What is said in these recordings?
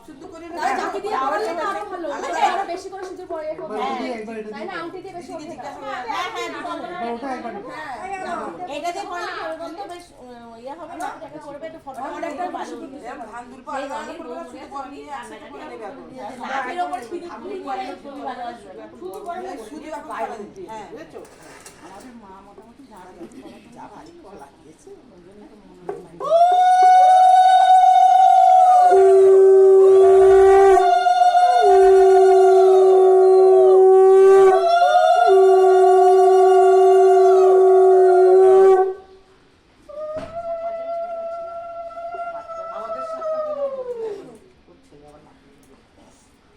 শুদ্ধ করে না চাকি দিয়ে করলে তো আরো ভালো আরো বেশি করে সুন্দর পরে হবে তাই না আংটি দিয়ে বেশি হবে হ্যাঁ ওটা একবার এটা দিয়ে করলে তো বেশ ইয়া হবে না এটা করবে তো ফটোটা অনেকটা ভালো ধান দুল পরে শুদ্ধ করে নিয়ে আসে করে নেবে এর উপর শুধু করে খুব ভালো আসবে শুধু করে শুধু বাইরে দিতে হ্যাঁ বুঝছো আমাদের মা মোটামুটি যা ভারী কল লাগিয়েছে ওই জন্য তো মনে হয়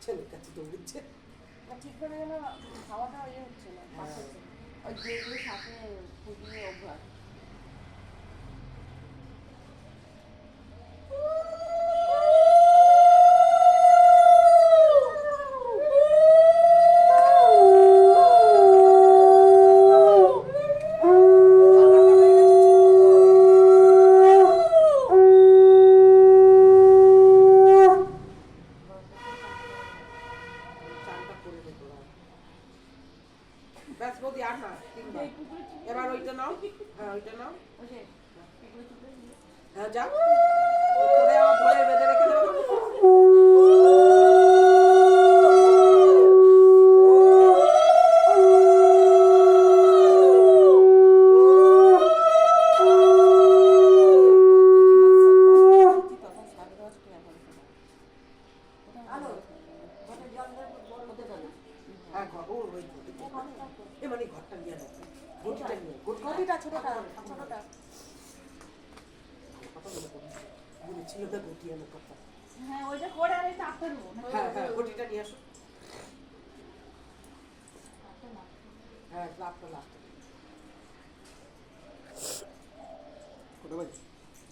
ছেলের কাছে দৌড়চ্ছে ঠিক করে যেন খাওয়াটা ইয়ে হচ্ছে না পাঠাচ্ছে ওই যেগুলো সাথে ফুটিয়ে অভ্যাস ব্যাস বৌদি আর না এবার ওইটা নাও হ্যাঁ ওইটা নাও হ্যাঁ যাও তোরে আমার ধরে বেঁধে রেখে দেবো হ্যাঁ খবর ওই এমনি ঘরটা নিয়ে নাও ঘটিটা নিয়ে গতিটা ছোটটা ছোটটা বলেছিল তো ঘটি আনো কথা হ্যাঁ ওইটা করে আর এটা আপনি হ্যাঁ হ্যাঁ ঘটিটা নিয়ে আসো হ্যাঁ লাভটা লাভটা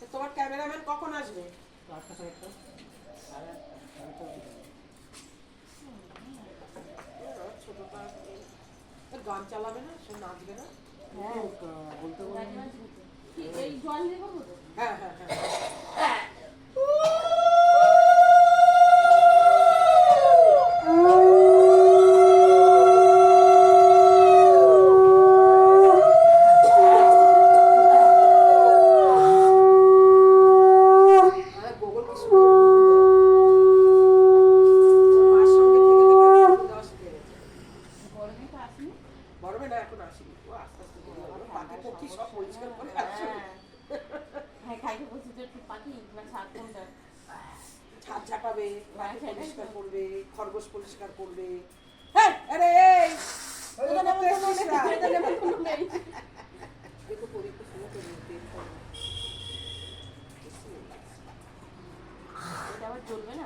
তোমার ক্যামেরাম্যান কখন আসবে ছোটটা গান চালাবে না সে নাচবে না বলতে এই জল দেবো তো হ্যাঁ হ্যাঁ হ্যাঁ গোগল কি মার সঙ্গে থেকে দেওয়া শিখে গেছে গরমে তো আসেনি বড়বে না এখন আসিনি ও আস্তে আস্তে পাখি পক্ষী সব পরিষ্কার করে আসবে হ্যাঁ খাইতে বলছি যে একটু পাখি বা ছাদ কোনটা ছাদ ঝাঁটাবে পাখি সেটাই তো। পরিষ্কার করবে খরগোশ পরিষ্কার করবে হ্যাঁ আরে এই দেখো পরীক্ষা শুনে তো তেল করে এটা আবার চলবে না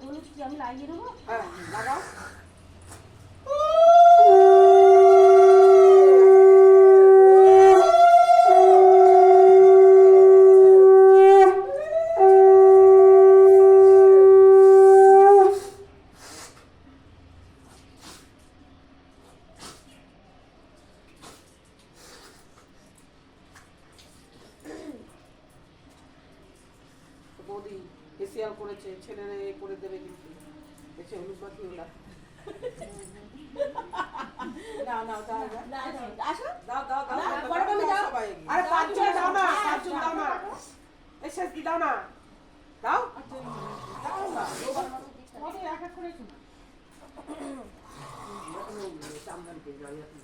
হলুদ কি আমি লাগিয়ে দেবো হ্যাঁ লাগাও বৌদি ফেসিয়াল করেছে ছেলেরা এ করে দেবে কিন্তু এসে হলুদ মাখিও না না না দাও আসো দাও দাও দাও না, বড় মামি দাও। আরে পাঁচজন দাও না পাঁচজন দাও না এই শেষ কি দাও না দাও দাও না এক এক করে চামড়ান পেয়ে যাবে